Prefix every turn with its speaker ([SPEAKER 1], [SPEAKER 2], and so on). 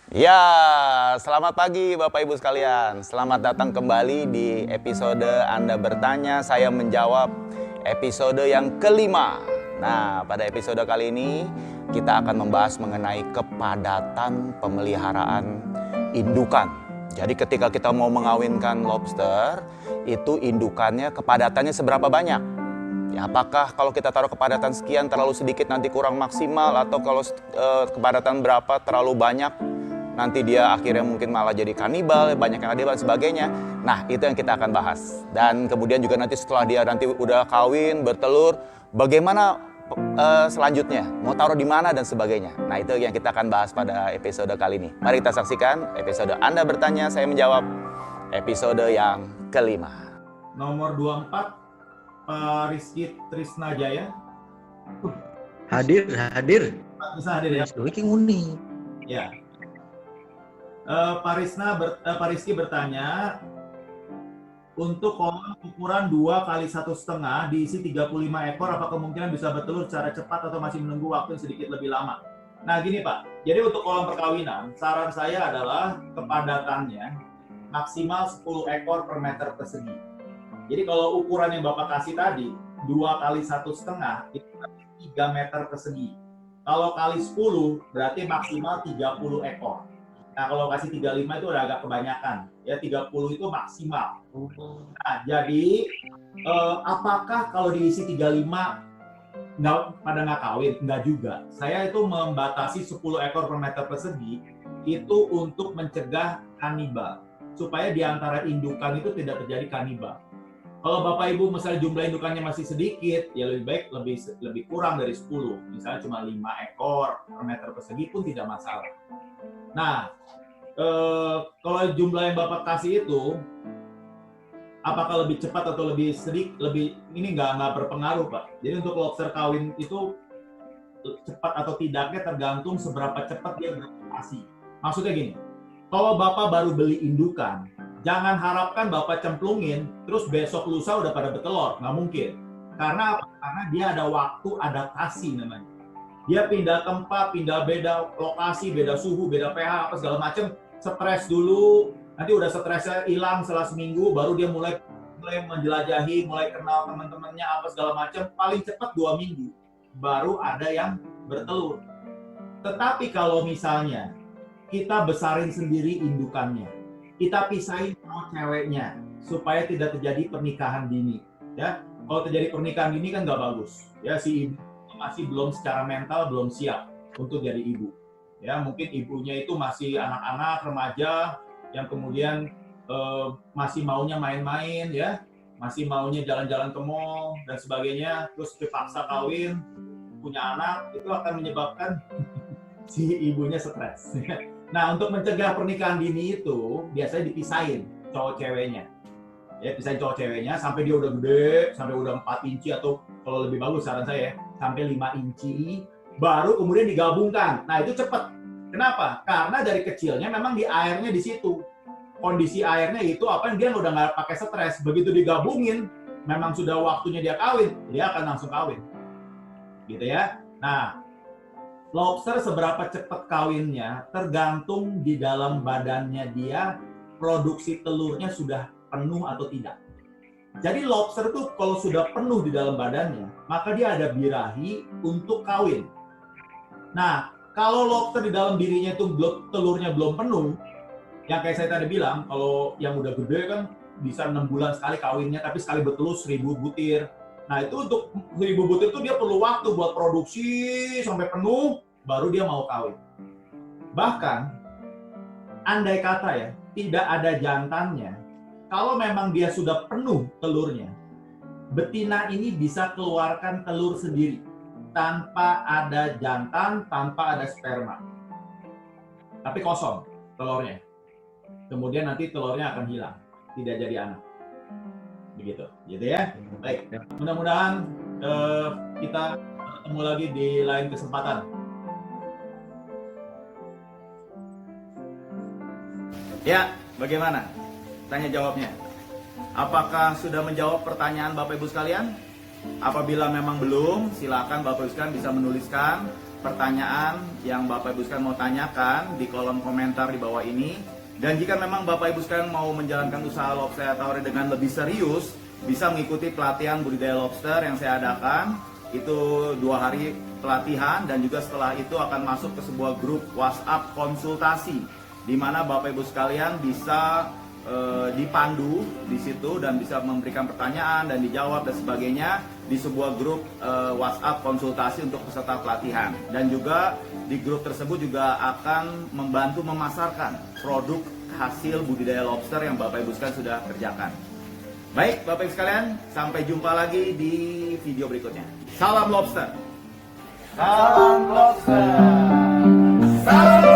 [SPEAKER 1] Ya, selamat pagi Bapak Ibu sekalian. Selamat datang kembali di episode Anda Bertanya, Saya Menjawab, episode yang kelima. Nah, pada episode kali ini kita akan membahas mengenai kepadatan pemeliharaan indukan. Jadi ketika kita mau mengawinkan lobster, itu indukannya kepadatannya seberapa banyak? Ya, apakah kalau kita taruh kepadatan sekian terlalu sedikit nanti kurang maksimal, atau kalau kepadatan berapa terlalu banyak nanti dia akhirnya mungkin malah jadi kanibal, banyak yang kanibal dan sebagainya. Nah, itu yang kita akan bahas. Dan kemudian juga nanti setelah dia nanti udah kawin, bertelur, bagaimana selanjutnya, mau taruh di mana dan sebagainya. Nah, itu yang kita akan bahas pada episode kali ini. Mari kita saksikan episode Anda Bertanya, Saya Menjawab, episode yang kelima.
[SPEAKER 2] Nomor 24, Pak Rizky Trisnajaya.
[SPEAKER 3] Hadir.
[SPEAKER 2] Bisa hadir ya?
[SPEAKER 3] Iki nguni.
[SPEAKER 2] Ya. Pak Rizky bertanya, untuk kolam ukuran 2 kali 1,5 diisi 35 ekor, apa kemungkinan bisa bertelur secara cepat atau masih menunggu waktu yang sedikit lebih lama? Nah gini Pak, jadi untuk kolam perkawinan, saran saya adalah kepadatannya maksimal 10 ekor per meter persegi. Jadi kalau ukuran yang Bapak kasih tadi, 2 kali 1,5 itu 3 meter persegi. Kalau kali 10 berarti maksimal 30 ekor. Nah, kalau kasih 35 itu udah agak kebanyakan. Ya, 30 itu maksimal. Nah, jadi apakah kalau diisi 35 nggak kawin? Nggak juga. Saya itu membatasi 10 ekor per meter persegi itu untuk mencegah kanibal. Supaya di antara indukan itu tidak terjadi kanibal. Kalau Bapak Ibu misalnya jumlah indukannya masih sedikit, ya lebih baik lebih kurang dari 10. Misalnya cuma 5 ekor per meter persegi pun tidak masalah. Nah, kalau jumlah yang Bapak kasih itu, apakah lebih cepat atau lebih sedikit, ini nggak berpengaruh Pak. Jadi untuk lobster kawin itu cepat atau tidaknya tergantung seberapa cepat dia beradaptasi. Maksudnya gini, kalau Bapak baru beli indukan, jangan harapkan Bapak cemplungin, terus besok lusa udah pada bertelur, nggak mungkin. Karena apa? Karena dia ada waktu adaptasi namanya. Dia pindah tempat, pindah beda lokasi, beda suhu, beda pH, apa segala macam, stres dulu, nanti udah stresnya hilang setelah seminggu, baru dia mulai menjelajahi, mulai kenal teman-temannya, apa segala macam, paling cepat 2 minggu, baru ada yang bertelur. Tetapi kalau misalnya kita besarin sendiri indukannya, kita pisahin sama ceweknya, supaya tidak terjadi pernikahan dini. Ya, kalau terjadi pernikahan dini kan nggak bagus. Ya, si ibu masih belum secara mental belum siap untuk jadi ibu. Ya, mungkin ibunya itu masih anak-anak remaja yang kemudian masih maunya main-main, ya, masih maunya jalan-jalan ke mall dan sebagainya, terus dipaksa kawin, punya anak, itu akan menyebabkan si ibunya stres. Nah, untuk mencegah pernikahan dini itu biasanya dipisahin cowok ceweknya. Ya, pisahin cowok ceweknya sampai dia udah gede, sampai udah 4 inci atau kalau lebih bagus saran saya sampai 5 inci, baru kemudian digabungkan. Nah, itu cepat. Kenapa? Karena dari kecilnya memang di airnya di situ. Kondisi airnya itu apa, dia udah nggak pakai stres. Begitu digabungin, memang sudah waktunya dia kawin, dia akan langsung kawin. Gitu ya. Nah, lobster seberapa cepat kawinnya tergantung di dalam badannya dia, produksi telurnya sudah penuh atau tidak. Jadi lobster itu kalau sudah penuh di dalam badannya, maka dia ada birahi untuk kawin. Nah, kalau lobster di dalam dirinya itu telurnya belum penuh, yang kayak saya tadi bilang, kalau yang udah gede kan bisa 6 bulan sekali kawinnya, tapi sekali bertelur 1000 butir. Nah, itu untuk 1000 butir itu dia perlu waktu buat produksi sampai penuh, baru dia mau kawin. Bahkan, andai kata ya, tidak ada jantannya, kalau memang dia sudah penuh telurnya, betina ini bisa keluarkan telur sendiri tanpa ada jantan, tanpa ada sperma. Tapi kosong telurnya. Kemudian nanti telurnya akan hilang, tidak jadi anak. Begitu, gitu ya. Baik, mudah-mudahan kita ketemu lagi di lain kesempatan. Ya, bagaimana? Tanya jawabnya. Apakah sudah menjawab pertanyaan Bapak Ibu sekalian? Apabila memang belum, silakan Bapak Ibu sekalian bisa menuliskan
[SPEAKER 1] pertanyaan yang Bapak Ibu sekalian mau tanyakan di kolom komentar di bawah ini. Dan jika memang Bapak Ibu sekalian mau menjalankan usaha lobster Tauri dengan lebih serius, bisa mengikuti pelatihan budidaya lobster yang saya adakan. Itu 2 hari pelatihan, dan juga setelah itu akan masuk ke sebuah grup WhatsApp konsultasi, di mana Bapak Ibu sekalian bisa dipandu di situ dan bisa memberikan pertanyaan dan dijawab dan sebagainya di sebuah grup WhatsApp konsultasi untuk peserta pelatihan. Dan juga di grup tersebut juga akan membantu memasarkan produk hasil budidaya lobster yang Bapak Ibu sekalian sudah kerjakan. Baik Bapak Ibu sekalian, sampai jumpa lagi di video berikutnya. Salam lobster. Salam lobster. Salam